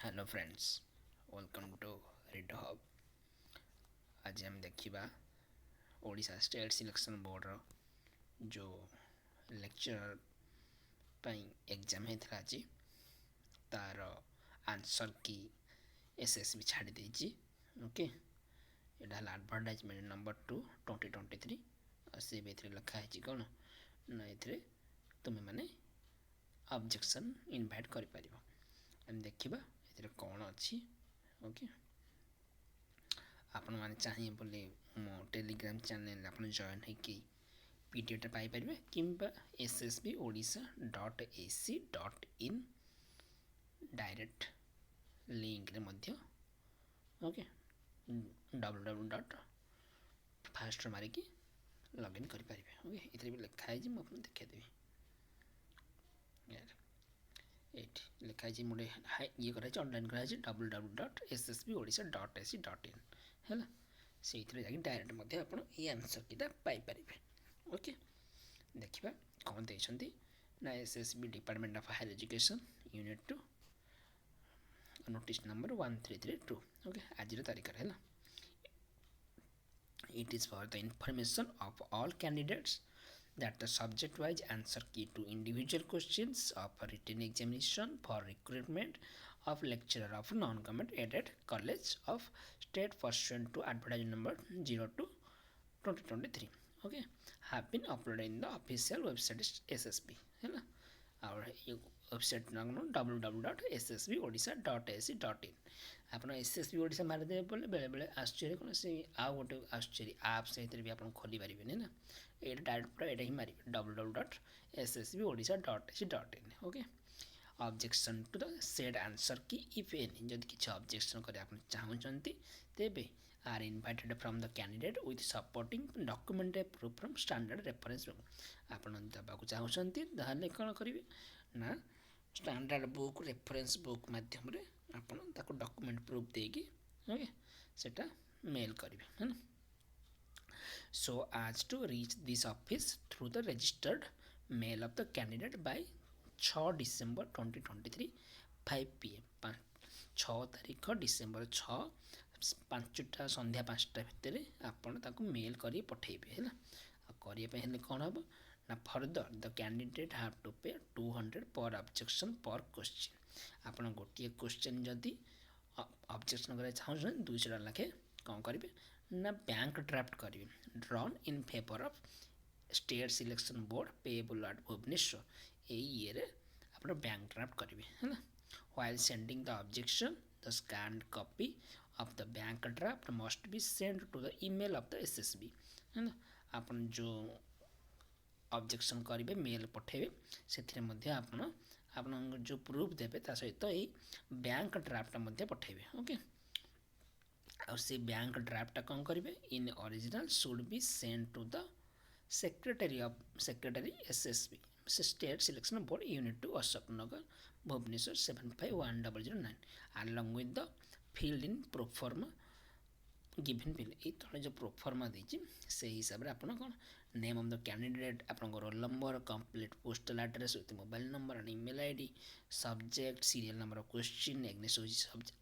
Hello friends, welcome to Read Hub. आज हम देखिबा ओडिशा स्टेट सिलेक्शन बोर्ड जो लेक्चरर पाई एग्जाम होता आज तार आंसर की एसएसबी छाड़ी देछि। ओके, एटा एडवर्टाइजमेंट नंबर 2 2023 से बेथरे लिखा है कौन ना एथरे तुम माने ऑब्जेक्शन इनवाइट कर परिबो। हम देखिबा एथरे कौन अछि। ओके, आपण मैंने चाहिए बोले मो टेलीग्राम चैनल आप जॉइन होकि पीडीएफ पाइपर कि SSB odisha.ac.in डायरेक्ट लिंक रे मध्य। Okay, www. मारिकी लॉगिन कर पारिबे। ओके, इतरे भी लिखा है मुझे देखा देवी एट लिखा है मोटे ये कराई ऑनलाइन कराई www.ssbodisha.ac.in है से डायरेक्ट मध्य आप आंसर किटा पाइपर। ओके, देखा कौन देखते ना SSB department of higher education unit 2 notice number 1332। Okay, आज तारीख है it is for the information of all candidates that the subject wise answer key to individual questions of a written examination for recruitment of lecturer of non-government aided college of state pursuant to advertisement number 02 2023 okay have been uploaded in the official website SSB है ना। और website नाम www.ssbodisha.ac.in आप SSB Odisha मारिदेवे बोले बेले बेले आश्चर्य कौन से आउ गोटे आश्चर्य आप से भी आप खोली पारे ना ये डायरेक्ट पूरा ये मारे www.ssbodisha.ac.in। Okay, objection to the said answer key if any जदि किसी ऑब्जेक्शन करे आप चाहते तेबे are invited from the candidate with supporting document proof from standard reference book. आपन देबाकू चाहते ताहले कौन करेंगे ना स्टैंडर्ड बुक रेफरेंस बुक माध्यम रे आपन ताको डॉक्यूमेंट प्रूफ देगी ओके सेटा मेल करेंगे है ना। So as to reach this office through the registered mail of the candidate by 6 December 2023 5 PM 6 तारीख डिसेम्बर 6 5टा संध्या 5टा भितर आपन ताको मेल करी पठेबे है ना। करिए पे हेले कोन हबो ना further the candidate have to pay 200 पर ऑब्जेक्शन पर क्वेश्चन। आपन गोटे क्वेश्चन जदि ऑब्जेक्शन करे चाहछन 200 लाखे कौन करेंगे ना बैंक ड्राफ्ट करेंगे drawn in favour of state selection board payable at Bhubaneswar ये आप बैंक ड्राफ्ट करेंगे है ना। while sending the objection the scanned copy of the bank draft must be sent to the email of the SSB है ना। आपन जो objection करेंगे मेल पठेबे से आपन जो प्रूफ देवे ता सहित यही बैंक ड्राफ्ट पठेबे। ओके, और से बैंक ड्राफ्ट कौन करेंगे in original should be send to the secretary SSB state selection board unit 2 Ashok Nagar Bhubaneswar 751009 along with the filled in proforma given below ये तले जो प्रोफॉर्मा देछि से हिसाब रे आपन कोन नेम ऑफ द कैंडिडेट आपन roll number complete postal address with mobile number and email ID subject serial number of question against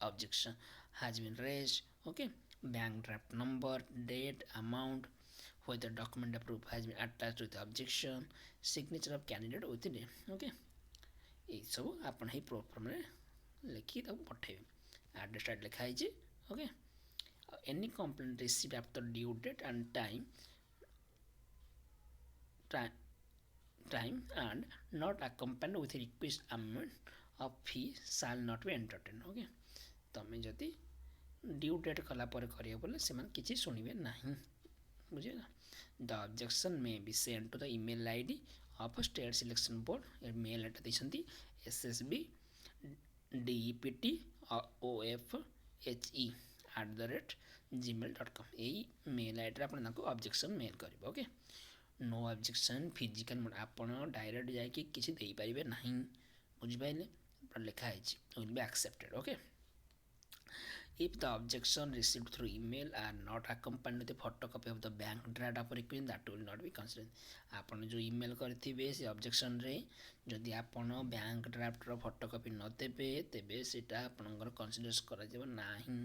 objection has been raised. Okay, bank draft number date amount whether document proof has been attached with the objection signature of candidate with the name। Okay, ये सब आपन ही proforma रे लिखि तब पठेबे address टाइट लिखा है जी। Okay, any complaint received after due date and time and not accompanied with request amount of fee shall not be entertained। Okay, तमें जदि ड्यू डेट कला पर करिए बोले से माने किछि सुनिबे नहीं बुझे ना। The objection may be send to the email ID of state selection board mail address देछंती SSB deptofhe@gmail.com यही मेल आईडी आपन ऑब्जेक्शन मेल करेंगे। Okay, no objection physical mode आपन डायरेक्ट जाके किसी दे पारिबे नहीं बुझि पाइले लिखा है will be accepted. Okay, if the objection received through email are not accompanied with a photocopy of the bank draft of recruitment, that will not be considered. ଆପଣ ଯେଉଁ ଇମେଲ୍ କରିଥିବେ ସେ ଅବଜେକ୍ସନରେ ଯଦି ଆପଣ ବ୍ୟାଙ୍କ ଡ୍ରାଫ୍ଟର ଫଟୋକପି ନ ଦେବେ ତେବେ ସେଇଟା ଆପଣଙ୍କର କନସିଡର କରାଯିବ ନାହିଁ।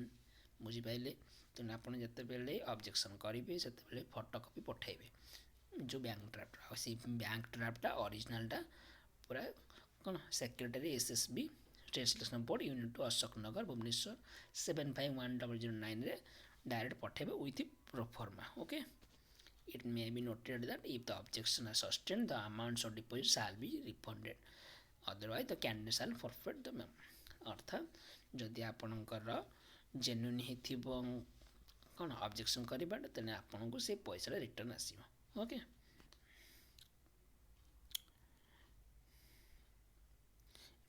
ବୁଝିପାରିଲେ? ତେଣୁ ଆପଣ ଯେତେବେଳେ ଅବଜେକ୍ସନ୍ କରିବେ ସେତେବେଳେ ଫଟୋକପି ପଠାଇବେ ଯେଉଁ ବ୍ୟାଙ୍କ ଡ୍ରାଫ୍ଟ। ଆଉ ସେଇ ବ୍ୟାଙ୍କ ଡ୍ରାଫ୍ଟଟା ଅରିଜିନାଲଟା ପୁରା କ'ଣ secretary SSB state selection board unit 2 Ashok Nagar Bhubaneswar 751009 direct पठेबे with proforma. Okay, it may be noted that if the objection are sustained the amounts of deposit shall be refunded, otherwise the candidate shall forfeit the memo. अर्थात जदि आपणकर genuine हेथिबो कौन objection करिबा तेने आपनको से पैसा return आसीबो। Okay,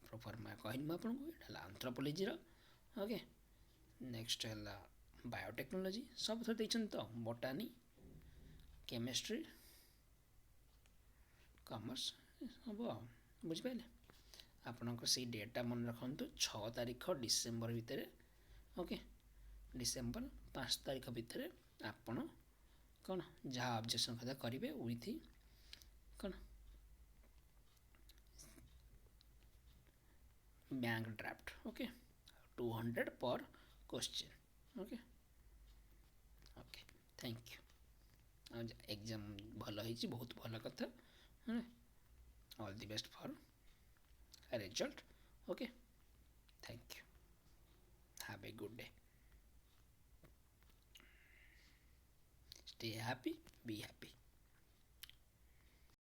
proforma कहली मुझे आपको आंथ्रोपोलॉजी। ओके, नेक्स्ट है बायोटेक्नोलॉजी सब थोड़े देखते तो बोटानी केमिस्ट्री कॉमर्स हम बुझिपारे आपणकर से डेटा मन रखु 6 तारीख डिसेम्बर भितर। ओके, डिसेम्बर 5 तारीख भितर आपण कौन जहाँ ऑब्जेक्शन कथा करेंगे विथ कौन बैंक ड्राफ्ट। ओके, 200 पर question. Okay okay, thank you. Exam भल हो बहुत भल कथा। All the best for result. Okay, thank you, have a good day, stay happy, be happy.